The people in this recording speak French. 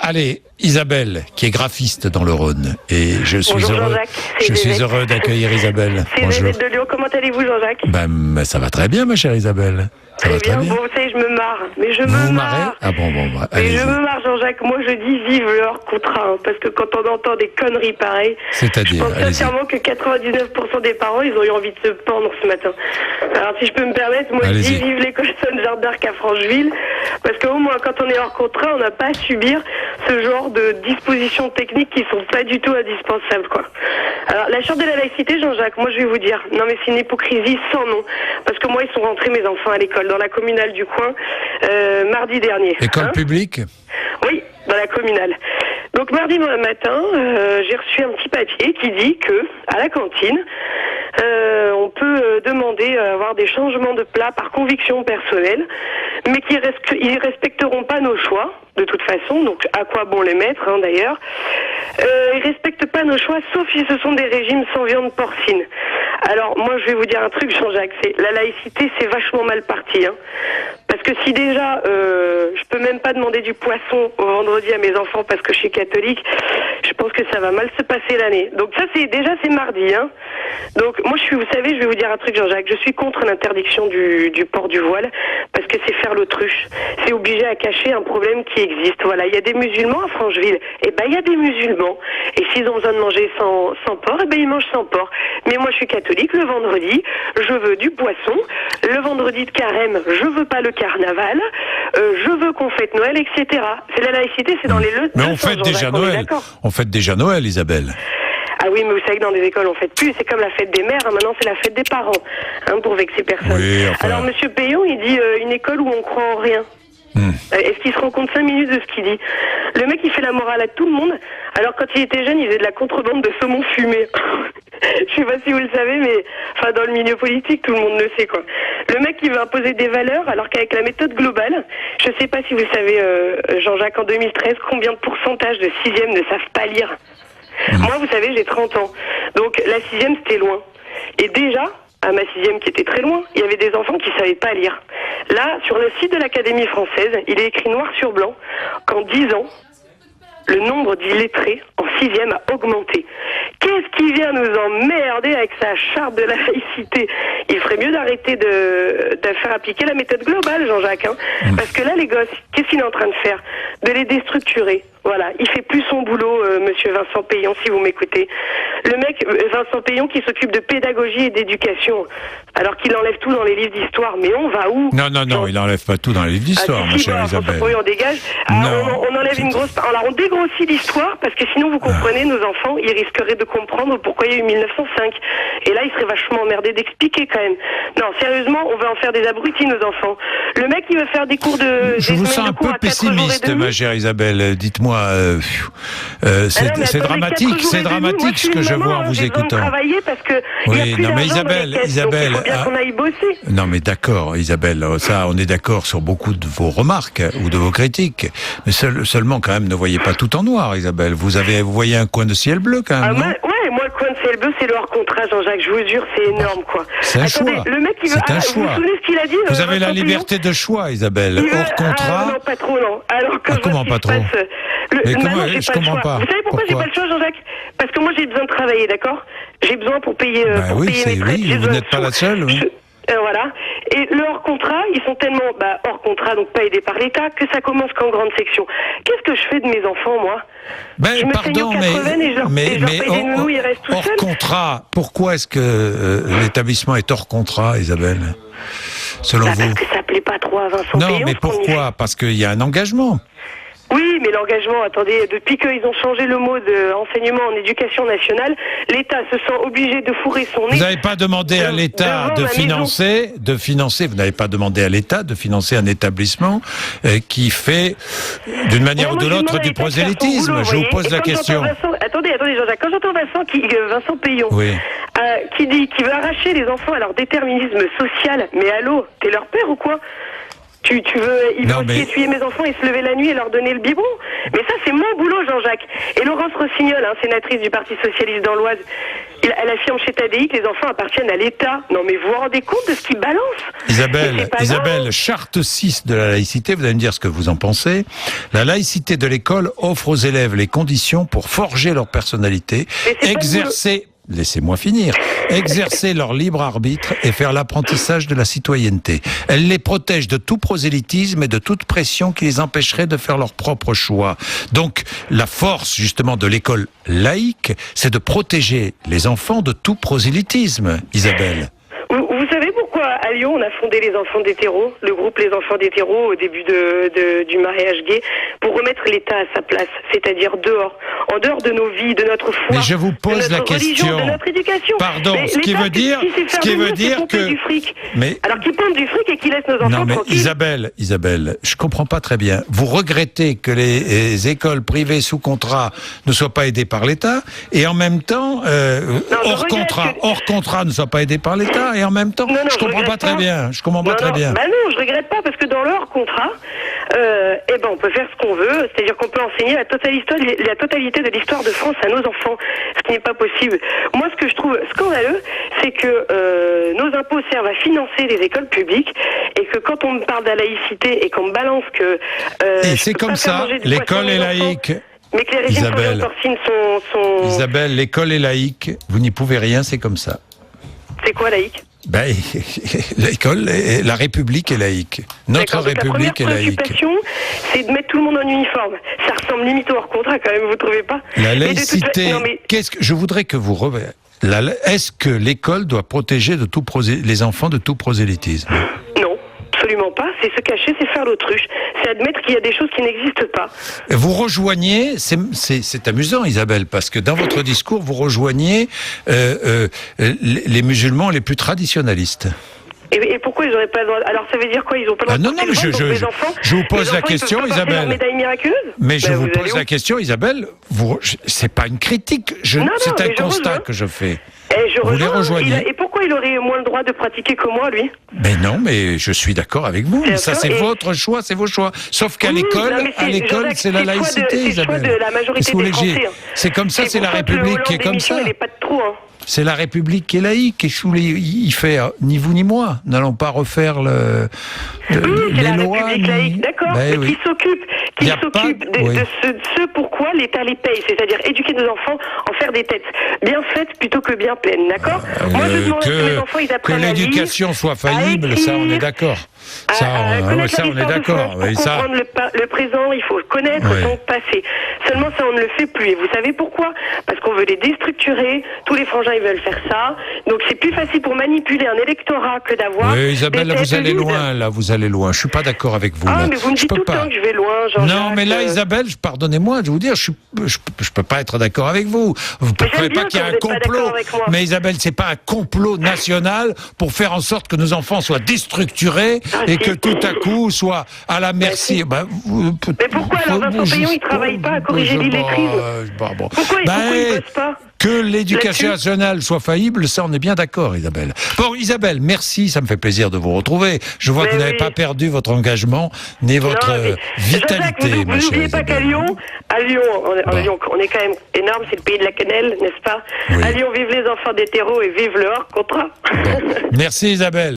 Allez, Isabelle, qui est graphiste dans le Rhône. Et je suis Bonjour heureux. Jean-Jacques, Je suis heureux d'accueillir Isabelle. c'est Bonjour. Elisabeth de Lyon. Comment allez-vous, Jean-Jacques? Ça va très bien, ma chère Isabelle. Ça va très bien. Bon, vous savez, je me marre. Mais je Vous me vous marre. marrez? Ah bon, Mais allez-y. je me marre, Jean-Jacques. Moi, je dis vive leur contrat. Parce que quand on entend des conneries pareilles, je C'est-à-dire, pense allez-y. sincèrement que 99% des parents, ils ont eu envie de se pendre ce matin. Alors, si je peux me permettre, moi, je dis Allez-y. vive l'école Jeanne d'Arc à Francheville. Parce qu'au moins, quand on est hors contrat, on n'a pas à subir ce genre de dispositions techniques qui sont pas du tout indispensables, quoi. Alors, la charte de la laïcité, Jean-Jacques, moi, je vais vous dire, non, mais c'est une hypocrisie sans nom. Parce que moi, ils sont rentrés, mes enfants, à l'école, dans la communale du coin, mardi dernier. École publique? Oui, dans la communale. Donc mardi matin, j'ai reçu un petit papier qui dit que à la cantine, on peut demander à avoir des changements de plats par conviction personnelle, mais ils respecteront pas nos choix de toute façon. Donc à quoi bon les mettre, d'ailleurs. Ils respectent pas nos choix, sauf si ce sont des régimes sans viande porcine. Alors moi je vais vous dire un truc, Jean-Jacques, c'est la laïcité, c'est vachement mal parti, Parce que si déjà je peux même pas demander du poisson au vendredi à mes enfants parce que je suis catholique, je pense que ça va mal se passer l'année. Donc ça c'est mardi, Donc moi vous savez, je vais vous dire un truc, Jean-Jacques, je suis contre l'interdiction du port du voile parce que c'est faire l'autruche. C'est obligé à cacher un problème qui existe. Voilà, il y a des musulmans à Francheville, et il y a des musulmans, et s'ils ont besoin de manger sans porc, ils mangent sans porc. Mais moi je suis catholique, le vendredi, je veux du poisson, le vendredi de carême, je veux pas le carnaval, je veux qu'on fête Noël, etc. C'est la laïcité, c'est dans les leçons. Mais on fête déjà Noël. On fête déjà Noël, Isabelle. Ah oui, mais vous savez que dans des écoles, on fête plus. C'est comme la fête des mères. Maintenant, c'est la fête des parents, pour vexer personne. Oui, enfin... Alors, Monsieur Payon, il dit une école où on croit en rien. Est-ce qu'il se rend compte 5 minutes de ce qu'il dit? Le mec, il fait la morale à tout le monde. Alors, quand il était jeune, il faisait de la contrebande de saumon fumé. Je sais pas si vous le savez, mais dans le milieu politique, tout le monde le sait, quoi. Le mec, il veut imposer des valeurs, alors qu'avec la méthode globale, je sais pas si vous savez, Jean-Jacques, en 2013, combien de pourcentage de 6e ne savent pas lire? Moi, vous savez, j'ai 30 ans. Donc, la 6e, c'était loin. Et déjà, à ma 6e qui était très loin, il y avait des enfants qui savaient pas lire. Là, sur le site de l'Académie française, il est écrit noir sur blanc qu'en 10 ans, le nombre d'illettrés en 6e a augmenté. Qu'est-ce qui vient nous emmerder avec sa charte de la laïcité? Il ferait mieux d'arrêter de faire appliquer la méthode globale, Jean-Jacques. Parce que là, les gosses, qu'est-ce qu'il est en train de faire? De les déstructurer. Voilà, il fait plus son boulot, monsieur Vincent Payon, si vous m'écoutez. Le mec, Vincent Payon, qui s'occupe de pédagogie et d'éducation, alors qu'il enlève tout dans les livres d'histoire. Mais on va où? Non, il n'enlève pas tout dans les livres d'histoire, ma chère Isabelle. Oui, on dégage. On enlève une grosse... Alors, on dégrossit l'histoire, parce que sinon, vous comprenez, nos enfants, ils risqueraient de comprendre pourquoi il y a eu 1905. Et là, ils seraient vachement emmerdés d'expliquer, quand même. Non, sérieusement, on va en faire des abrutis, nos enfants. Le mec, il veut faire des cours de... Je vous sens un peu pessimiste, ma chère Isabelle. Dites-moi, c'est dramatique, ce que je vois en vous écoutant. Parce que oui, non mais Isabelle, il faut bien qu'on aille bosser. Non mais d'accord, Isabelle, ça, on est d'accord sur beaucoup de vos remarques ou de vos critiques, mais seulement quand même, ne voyez pas tout en noir, Isabelle. Vous voyez un coin de ciel bleu quand même, non? Moi, le coin de ciel bleu, c'est le hors contrat, Jean-Jacques. Je vous jure, c'est énorme, quoi. C'est un choix. Le mec, il veut... C'est un choix. Vous vous souvenez ce qu'il a dit? Vous avez la liberté de choix, Isabelle. Hors contrat. Non, pas trop, non. Alors, comment pas trop? Mais comment? Je comprends pas. Vous savez pourquoi j'ai pas le choix, Jean-Jacques? Parce que moi, j'ai besoin de travailler, d'accord? J'ai besoin pour payer, mes traites. Vous n'êtes pas la seule, oui. Voilà. Et le hors contrat, ils sont tellement hors contrat, donc pas aidés par l'État, que ça commence qu'en grande section. Qu'est-ce que je fais de mes enfants, moi? Je me pardon, saigne aux 80 et je leur paye des nounous, ils restent tout seuls. Hors contrat, pourquoi est-ce que l'établissement est hors contrat, Isabelle? Selon vous? Parce que ça plaît pas trop à Vincent Payon. Non, mais pourquoi? Parce qu'il y a un engagement. Oui, mais l'engagement, attendez, depuis qu'ils ont changé le mot d'enseignement en éducation nationale, l'État se sent obligé de fourrer son nez. Vous n'avez pas demandé à l'État de financer, vous n'avez pas demandé à l'État de financer un établissement qui fait, d'une manière ou de l'autre, du prosélytisme. Je vous pose la question. Attendez, Jean-Jacques, quand j'entends Vincent Payon, qui dit qu'il veut arracher les enfants à leur déterminisme social, mais allô, t'es leur père ou quoi? Il veut aussi essuyer mes enfants et se lever la nuit et leur donner le biberon. Mais ça, c'est mon boulot, Jean-Jacques. Et Laurence Rossignol, sénatrice du Parti Socialiste dans l'Oise, elle affirme chez Tadei que les enfants appartiennent à l'État. Non, mais vous vous rendez compte de ce qu'ils balancent? Isabelle, charte 6 de la laïcité, vous allez me dire ce que vous en pensez. La laïcité de l'école offre aux élèves les conditions pour forger leur personnalité, exercer... Laissez-moi finir. Exercer leur libre arbitre et faire l'apprentissage de la citoyenneté. Elle les protège de tout prosélytisme et de toute pression qui les empêcherait de faire leur propre choix. Donc, la force, justement, de l'école laïque, c'est de protéger les enfants de tout prosélytisme, Isabelle. Vous savez pourquoi à Lyon on a fondé les enfants d'hétéros, le groupe Les Enfants d'hétéros au début du mariage gay, pour remettre l'État à sa place, c'est-à-dire en dehors de nos vies, de notre foi, mais je vous pose de notre religion, question. De notre éducation. Pardon, ce qui veut dire que... Du fric. Mais... Alors qu'ils pompent du fric et qu'ils laissent nos enfants non, mais tranquilles. Isabelle, je comprends pas très bien. Vous regrettez que les écoles privées sous contrat ne soient pas aidées par l'État, et en même temps, hors contrat ne soient pas aidées par l'État, et en même temps, je comprends pas très bien. Je comprends pas très bien. Bah non, je regrette pas, parce que dans leur contrat, on peut faire ce qu'on veut, c'est-à-dire qu'on peut enseigner la totalité de l'histoire de France à nos enfants, ce qui n'est pas possible. Moi, ce que je trouve scandaleux, c'est que nos impôts servent à financer les écoles publiques, et que quand on me parle de la laïcité et qu'on me balance que... et c'est comme ça, l'école est laïque. Mais que les régimes porcines sont... Isabelle, l'école est laïque, vous n'y pouvez rien, c'est comme ça. C'est quoi laïque? L'école, la République est laïque. Notre République est laïque. La préoccupation, c'est de mettre tout le monde en uniforme. Ça ressemble limite au hors-contrat quand même, vous trouvez pas? La laïcité, je voudrais que vous... Est-ce que l'école doit protéger les enfants de tout prosélytisme? Non, absolument pas. C'est se cacher, c'est faire l'autruche. C'est admettre qu'il y a des choses qui n'existent pas. Vous rejoignez, c'est amusant Isabelle, parce que dans votre discours, vous rejoignez les musulmans les plus traditionnalistes. Et pourquoi ils n'auraient pas le droit? Alors ça veut dire quoi? Ils n'ont pas le droit de porter le voile, les enfants? Je vous pose la question, Isabelle. Médaille miraculeuse? Mais je vous pose la question, Isabelle. C'est pas une critique. C'est un constat que je fais. Vous les rejoignez. Et pourquoi il aurait moins le droit de pratiquer que moi, lui? Mais non, mais je suis d'accord avec vous. Ça, c'est votre choix, c'est vos choix. Sauf qu'à l'école, c'est la laïcité, Isabelle. C'est le choix de la majorité des Français. C'est comme ça, c'est la République qui est comme ça. C'est la République qui est laïque. Et il fait ni vous ni moi. N'allons pas refaire les lois. La République laïque, d'accord. Mais qui s'occupe de ce pourquoi l'État les paye, c'est-à-dire éduquer nos enfants, en faire des têtes bien faites plutôt que bien pleines, d'accord? Moi, je demande que mes enfants, ils apprennent que l'éducation soit faillible, ça, on est d'accord. Ça, on est d'accord. Pour comprendre le présent, il faut connaître son passé. Seulement, ça, on ne le fait plus. Et vous savez pourquoi? Parce qu'on veut les déstructurer. Tous les frangins, ils veulent faire ça. Donc, c'est plus facile pour manipuler un électorat que d'avoir... Oui, Isabelle, là, vous allez loin. Là, vous allez loin. Je suis pas d'accord avec vous. Mais vous me dites tout le temps que je vais loin, Jean-Jacques. Non, mais là, Isabelle, pardonnez-moi de vous dire, je peux pas être d'accord avec vous. Vous ne trouvez pas qu'il y a un complot. Mais Isabelle, c'est pas un complot national pour faire en sorte que nos enfants soient déstructurés et que tout à coup soient à la merci. Mais pourquoi alors Vincent Payon, il travaille pas à corriger l'illettrisme? Pourquoi il bosse pas? Que l'éducation nationale soit faillible, ça on est bien d'accord, Isabelle. Bon, Isabelle, merci, ça me fait plaisir de vous retrouver. Je vois que vous n'avez pas perdu votre engagement, ni votre vitalité, ma chère. N'oubliez pas qu'à Lyon, on est quand même énorme, c'est le pays de la cannelle, n'est-ce pas? À Lyon, vive les enfants d'hétéros et vive le hors-contrat. Merci Isabelle.